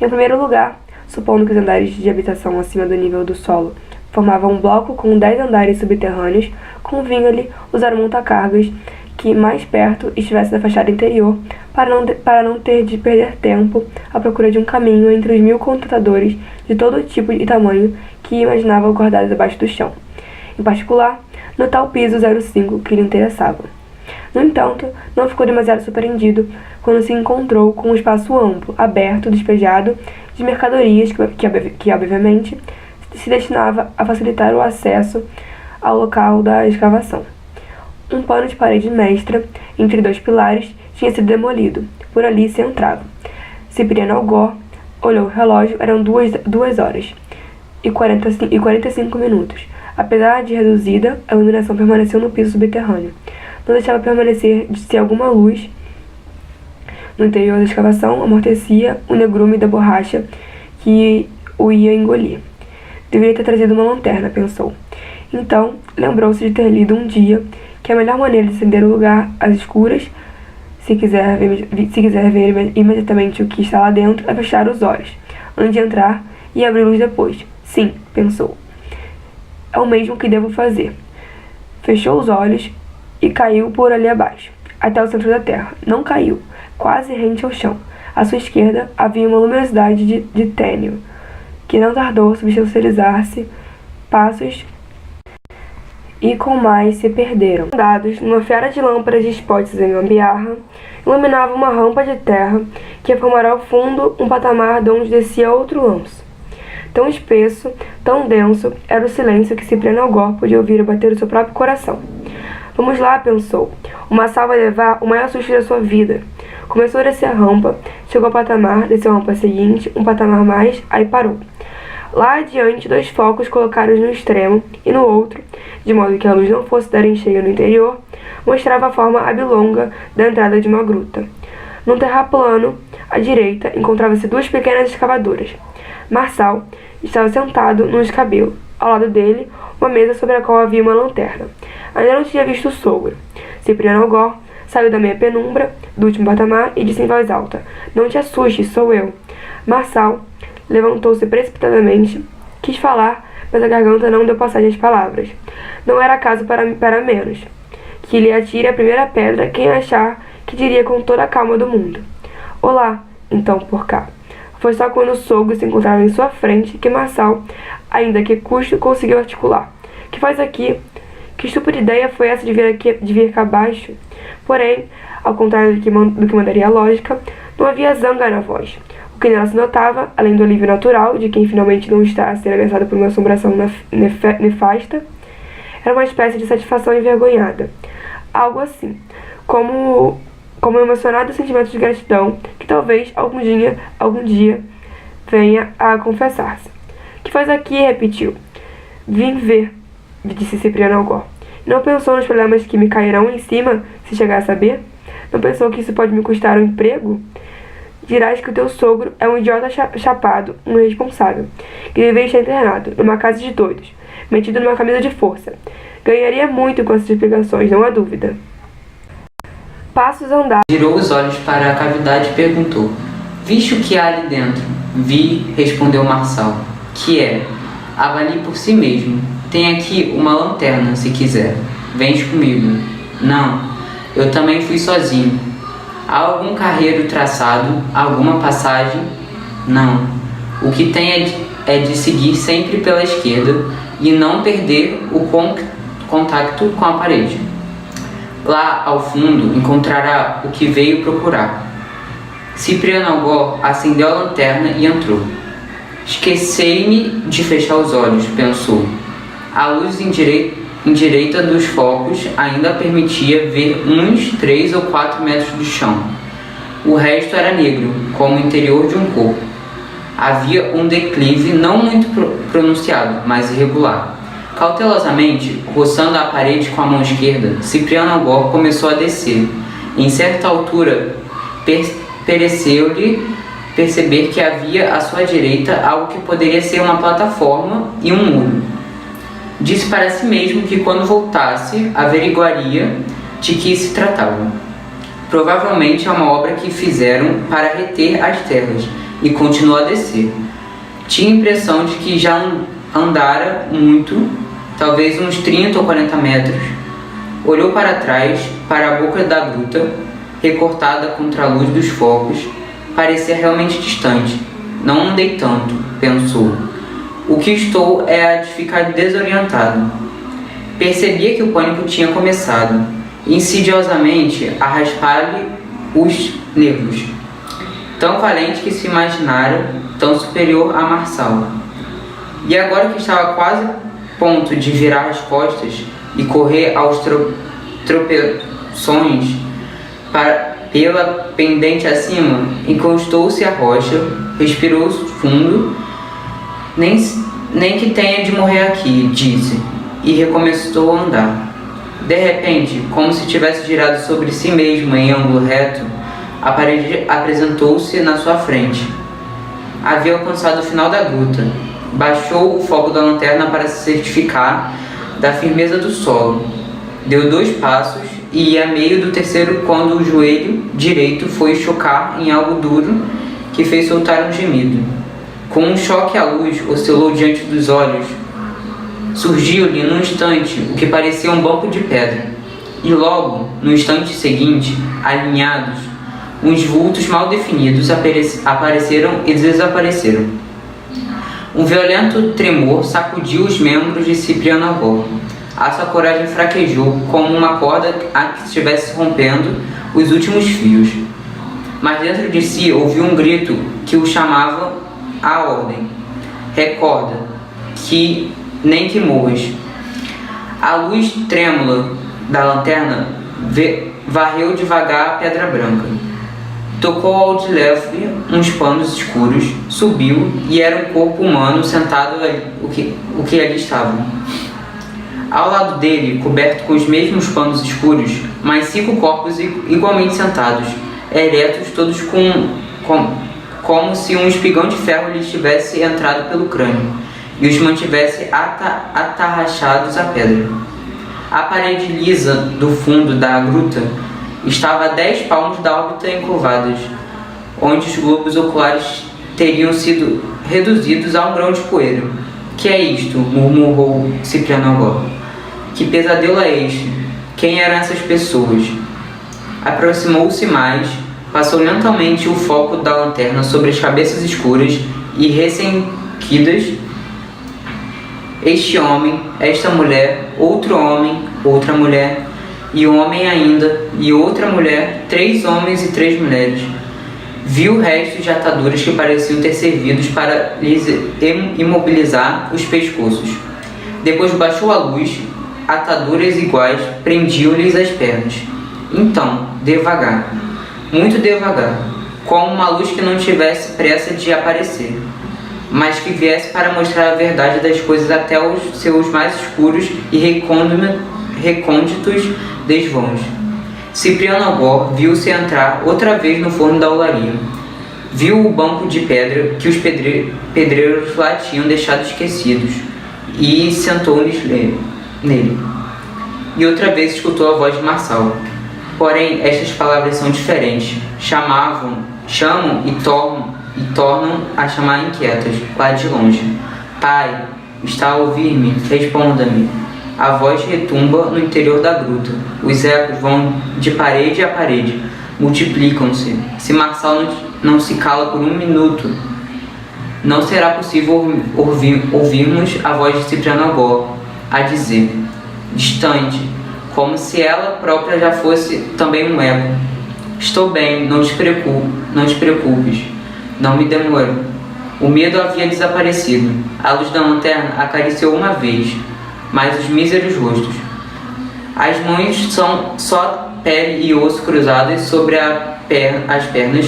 Em primeiro lugar, supondo que os andares de habitação acima do nível do solo formavam um bloco com 10 andares subterrâneos, convinha-lhe usar um monta-cargas que mais perto estivesse da fachada interior, para não ter de perder tempo à procura de um caminho entre os 1000 computadores de todo tipo e tamanho que imaginava guardados abaixo do chão. Em particular, no tal piso 05 que lhe interessava. No entanto, não ficou demasiado surpreendido quando se encontrou com um espaço amplo, aberto, despejado de mercadorias que obviamente, se destinava a facilitar o acesso ao local da escavação. Um pano de parede mestra, entre 2 pilares, tinha sido demolido. Por ali se entrava. Cipriano Algor olhou o relógio, eram 2 horas e 45 minutos. Apesar de reduzida, a iluminação permaneceu no piso subterrâneo. Não deixava permanecer de se alguma luz. No interior da escavação, amortecia o negrume da borracha que o ia engolir. Deveria ter trazido uma lanterna, pensou. Então, lembrou-se de ter lido um dia que a melhor maneira de acender o lugar às escuras, se quiser ver imediatamente o que está lá dentro, é fechar os olhos, antes de entrar e abri-los depois. Sim, pensou. É o mesmo que devo fazer. Fechou os olhos e caiu por ali abaixo, até o centro da terra. Não caiu, quase rente ao chão. À sua esquerda havia uma luminosidade de tênue, que não tardou a substancializar-se. Passos e com mais se perderam. Dados numa fiara de lâmpadas de spots em gambiarra, iluminava uma rampa de terra que ia formar ao fundo um patamar de onde descia outro lanço. Tão espesso, tão denso, era o silêncio que Cipriano Algor podia ouvir bater o seu próprio coração. Vamos lá, pensou. O Marçal vai levar o maior susto da sua vida. Começou a descer a rampa, chegou ao patamar, desceu a rampa seguinte, um patamar mais, aí parou. Lá adiante, 2 focos colocados no extremo e no outro, de modo que a luz não fosse dar em cheio no interior, mostrava a forma oblonga da entrada de uma gruta. Num terraplano, à direita, encontrava-se 2 pequenas escavadoras. Marçal estava sentado num escabelo. Ao lado dele, uma mesa sobre a qual havia uma lanterna. Ainda não tinha visto o sogro. Cipriano Algor saiu da meia penumbra, do último patamar, e disse em voz alta: "Não te assustes, sou eu." Marçal levantou-se precipitadamente, quis falar, mas a garganta não deu passagem às palavras. Não era caso para menos. Que lhe atire a primeira pedra quem achar que diria com toda a calma do mundo: "Olá, então, por cá." Foi só quando o sogro se encontrava em sua frente que Marçal, ainda que custo, conseguiu articular: "Que faz aqui? Que estúpida ideia foi essa de vir cá abaixo?" Porém, ao contrário do que mandaria a lógica, não havia zanga na voz. O que nela se notava, além do alívio natural de quem finalmente não está a ser ameaçado por uma assombração nefasta, era uma espécie de satisfação envergonhada. Algo assim, como um emocionado sentimento de gratidão que talvez algum dia venha a confessar-se. "Que faz aqui?" repetiu. "Vim ver", disse Cipriano Algor. Não pensou nos problemas que me cairão em cima se chegar a saber? Não pensou que isso pode me custar um emprego? Dirás que o teu sogro é um idiota chapado, um irresponsável, que deveria estar internado, numa casa de doidos, metido numa camisa de força. Ganharia muito com essas explicações, não há dúvida. Passos andados. Virou os olhos para a cavidade e perguntou: "Viste o que há ali dentro?" "Vi", respondeu Marçal. "Que é?" "Avalie por si mesmo. Tem aqui uma lanterna, se quiser. Vens comigo." "Não, eu também fui sozinho." "Há algum carreiro traçado? Alguma passagem?" "Não. O que tem é de seguir sempre pela esquerda e não perder o contato com a parede. Lá ao fundo encontrará o que veio procurar." Cipriano Algor acendeu a lanterna e entrou. "Esqueci-me de fechar os olhos", pensou. A luz indireita dos focos ainda permitia ver uns 3 ou 4 metros do chão. O resto era negro, como o interior de um corpo. Havia um declive não muito pronunciado, mas irregular. Cautelosamente, roçando a parede com a mão esquerda, Cipriano Algor começou a descer. Em certa altura, pareceu-lhe perceber que havia à sua direita algo que poderia ser uma plataforma e um muro. Disse para si mesmo que quando voltasse, averiguaria de que se tratava. Provavelmente é uma obra que fizeram para reter as terras, e continuou a descer. Tinha a impressão de que já andara muito, talvez uns 30 ou 40 metros. Olhou para trás, para a boca da gruta, recortada contra a luz dos focos. Parecia realmente distante. "Não andei tanto", pensou. "O que estou é a de ficar desorientado." Percebia que o pânico tinha começado, insidiosamente, a raspar-lhe os nervos. Tão valente que se imaginara, tão superior a Marçal. E agora que estava quase a ponto de virar as costas e correr aos tropeções pela pendente acima, encostou-se à rocha, respirou fundo. Nem que tenha de morrer aqui", disse, e recomeçou a andar. De repente, como se tivesse girado sobre si mesmo em ângulo reto, a parede apresentou-se na sua frente. Havia alcançado o final da gruta. Baixou o foco da lanterna para se certificar da firmeza do solo. Deu 2 passos e ia a meio do terceiro quando o joelho direito foi chocar em algo duro que fez soltar um gemido. Com um choque, a luz oscilou diante dos olhos. Surgiu-lhe num instante o que parecia um banco de pedra. E logo, no instante seguinte, alinhados, uns vultos mal definidos apareceram e desapareceram. Um violento tremor sacudiu os membros de Cipriano Algor. A sua coragem fraquejou como uma corda a que estivesse rompendo os últimos fios. Mas dentro de si ouviu um grito que o chamava à ordem. "Recorda, que nem que morras." A luz trêmula da lanterna varreu devagar a pedra branca. Tocou ao de leve uns panos escuros, subiu e era um corpo humano sentado ali, o que ali estava. Ao lado dele, coberto com os mesmos panos escuros, mais 5 corpos igualmente sentados, eretos, todos como se um espigão de ferro lhes tivesse entrado pelo crânio e os mantivesse atarrachados à pedra. A parede lisa do fundo da gruta estava a 10 palmos da órbita encurvadas, onde os globos oculares teriam sido reduzidos a um grão de poeira. Que é isto? Murmurou Cipriano agora. Que pesadelo é este? Quem eram essas pessoas? Aproximou-se mais, passou lentamente o foco da lanterna sobre as cabeças escuras e ressequidas. Este homem, esta mulher, outro homem, outra mulher, e homem ainda, e outra mulher, 3 homens e 3 mulheres. Viu restos de ataduras que pareciam ter servido para lhes imobilizar os pescoços. Depois baixou a luz, ataduras iguais prendiam-lhes as pernas. Então, devagar, muito devagar, como uma luz que não tivesse pressa de aparecer, mas que viesse para mostrar a verdade das coisas até os seus mais escuros e recônditos desvãos. Cipriano Agor viu-se entrar outra vez no forno da olaria. Viu o banco de pedra que os pedreiros lá tinham deixado esquecidos e sentou-se nele. E outra vez escutou a voz de Marçal. Porém, estas palavras são diferentes. Chamam e tornam a chamar inquietas, lá de longe. Pai, está a ouvir-me? Responda-me. A voz retumba no interior da gruta. Os ecos vão de parede a parede, multiplicam-se. Se Marçal não se cala por 1 minuto, não será possível ouvirmos a voz de Cipriano Agor a dizer, distante, como se ela própria já fosse também um eco. Estou bem, não te preocupes. Não me demoro. O medo havia desaparecido. A luz da lanterna acariciou uma vez, mas os míseros rostos. As mãos são só pele e osso cruzadas sobre as pernas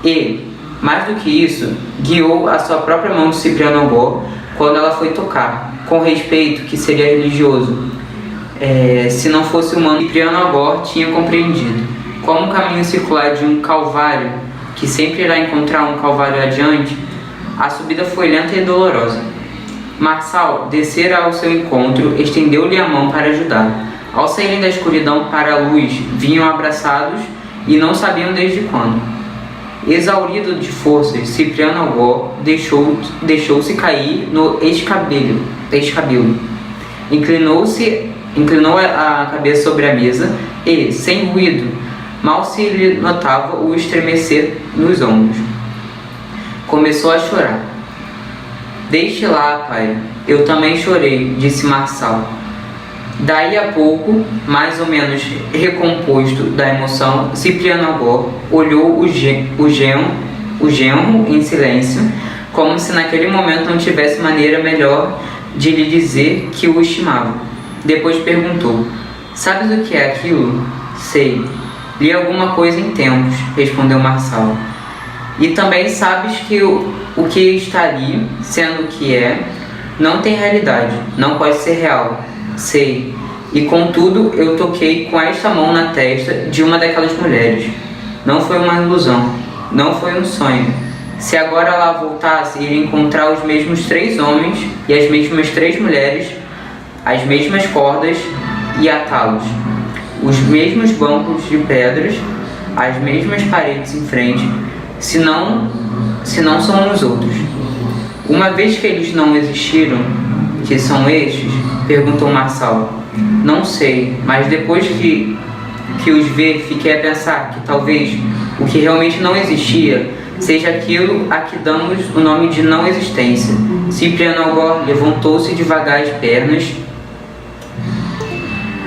e, mais do que isso, guiou a sua própria mão de Cipriano Agor quando ela foi tocar, com respeito que seria religioso. Se não fosse humano, Cipriano Agor tinha compreendido. Como um caminho circular de um calvário, que sempre irá encontrar um calvário adiante, a subida foi lenta e dolorosa. Marçal descera ao seu encontro, estendeu-lhe a mão para ajudar. Ao saírem da escuridão para a luz, vinham abraçados e não sabiam desde quando. Exaurido de forças, Cipriano Agor deixou-se cair no escabelo. Inclinou a cabeça sobre a mesa e, sem ruído, mal se lhe notava o estremecer nos ombros. Começou a chorar. Deixe lá, pai. Eu também chorei, disse Marçal. Daí a pouco, mais ou menos recomposto da emoção, Cipriano Agor olhou o genro em silêncio, como se naquele momento não tivesse maneira melhor de lhe dizer que o estimava. Depois perguntou, sabes o que é aquilo? Sei. Li alguma coisa em tempos, respondeu Marçal. E também sabes que o que está ali, sendo o que é, não tem realidade, não pode ser real. Sei. E contudo, eu toquei com esta mão na testa de uma daquelas mulheres. Não foi uma ilusão, não foi um sonho. Se agora ela voltasse, iria encontrar os mesmos 3 homens e as mesmas 3 mulheres, as mesmas cordas e atá-los, os mesmos bancos de pedras, as mesmas paredes em frente, se não são os outros. Uma vez que eles não existiram, que são estes? Perguntou Marçal. Não sei, mas depois que os ver, fiquei a pensar que talvez o que realmente não existia seja aquilo a que damos o nome de não existência. Cipriano Agor levantou-se devagar as pernas.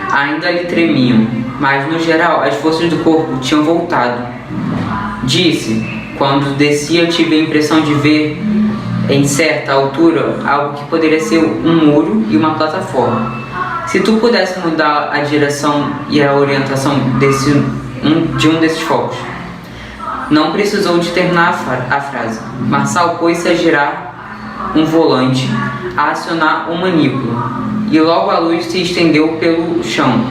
Ainda lhe tremiam, mas no geral as forças do corpo tinham voltado. Disse, quando descia tive a impressão de ver, em certa altura, algo que poderia ser um muro e uma plataforma. Se tu pudesse mudar a direção e a orientação de um desses focos, Não precisou de terminar a frase. Marçal pôs-se a girar um volante, a acionar um manípulo, e logo a luz se estendeu pelo chão,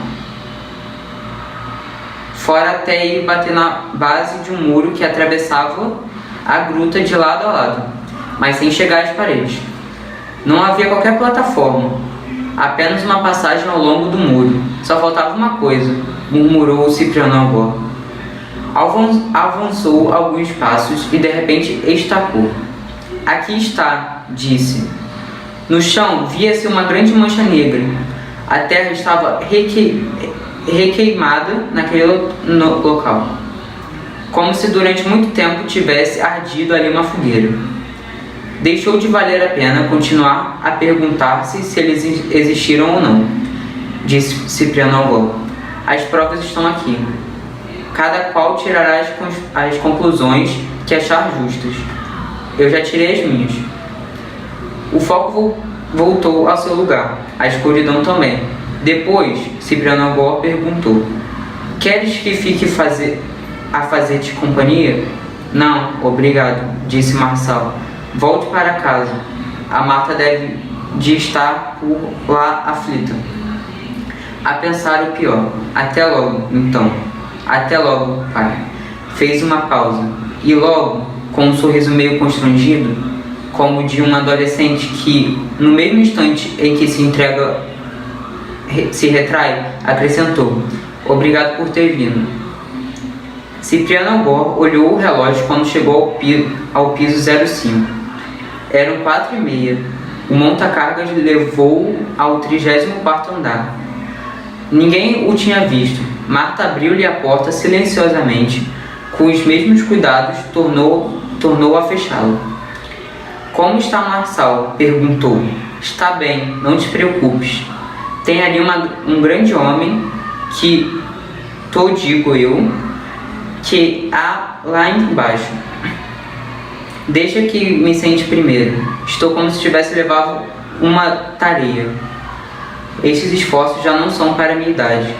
fora até ir bater na base de um muro que atravessava a gruta de lado a lado, mas sem chegar às paredes. Não havia qualquer plataforma, apenas uma passagem ao longo do muro. Só faltava uma coisa, murmurou Cipriano Algor. Avançou alguns passos e de repente estacou. Aqui está, disse. No chão via-se uma grande mancha negra. A terra estava requeimada naquele local, como se durante muito tempo tivesse ardido ali uma fogueira. Deixou de valer a pena continuar a perguntar-se se eles existiram ou não, disse Cipriano Algor. As provas estão aqui. Cada qual tirará as conclusões que achar justas. Eu já tirei as minhas. O foco voltou ao seu lugar, a escuridão também. Depois, Cipriano Algor perguntou: queres que fique a fazer-te companhia? Não, obrigado, disse Marçal. Volte para casa. A Marta deve de estar por lá aflita, a pensar o pior. Até logo, então. Até logo, pai. Fez uma pausa. E logo, com um sorriso meio constrangido, como de um adolescente que, no mesmo instante em que se retrai, acrescentou: obrigado por ter vindo. Cipriano Algor olhou o relógio quando chegou ao piso 05. Eram 4h30. O monta-cargas levou-o ao 34º andar. Ninguém o tinha visto. Marta abriu-lhe a porta silenciosamente. Com os mesmos cuidados, tornou a fechá-la. Como está Marçal? Perguntou. Está bem, não te preocupes. Tem ali um grande homem que, digo eu, que há lá embaixo. Deixa que me sente primeiro. Estou como se tivesse levado uma tarefa. Estes esforços já não são para a minha idade.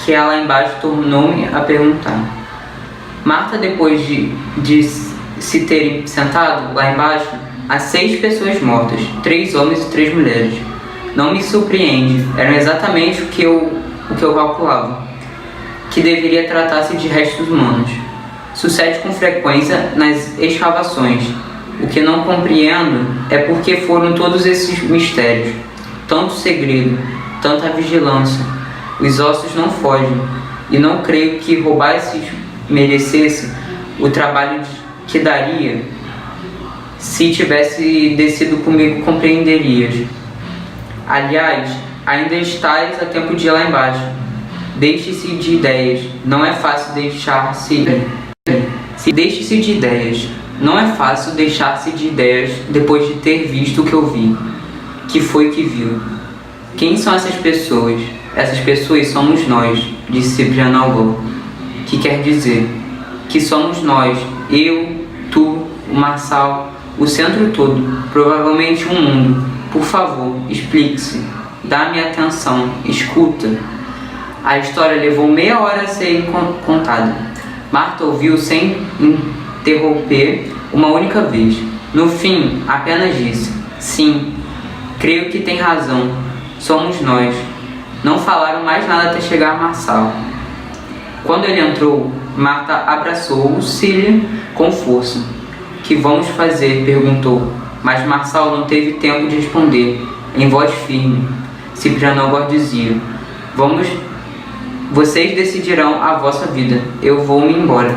Que há lá embaixo tornou-me a perguntar. Marta, depois de se terem sentado lá embaixo, há 6 pessoas mortas, 3 homens e 3 mulheres. Não me surpreende, eram exatamente o que eu calculava, que deveria tratar-se de restos humanos. Sucede com frequência nas escavações. O que não compreendo é porque foram todos esses mistérios, tanto segredo, tanta vigilância. Os ossos não fogem, e não creio que roubar esses merecesse o trabalho que daria. Se tivesse descido comigo, compreenderias. Aliás, ainda estás a tempo de ir lá embaixo. Deixe-se de ideias. Não é fácil deixar-se de ideias. Não é fácil deixar-se de ideias depois de ter visto o que eu vi. Que foi que viu? Quem são essas pessoas? Essas pessoas somos nós, disse Cipriano Algor. Que quer dizer que somos nós, eu, tu, o Marçal, o centro todo, provavelmente o mundo. Por favor, explique-se. Dá-me atenção, escuta. A história levou meia hora a ser contada. Marta ouviu sem interromper uma única vez. No fim, apenas disse: sim, creio que tem razão. Somos nós. Não falaram mais nada até chegar Marçal. Quando ele entrou, Marta abraçou-se-lhe com força. Que vamos fazer? Perguntou. Mas Marçal não teve tempo de responder. Em voz firme, Cipriano Algor dizia: vocês decidirão a vossa vida. Eu vou-me embora.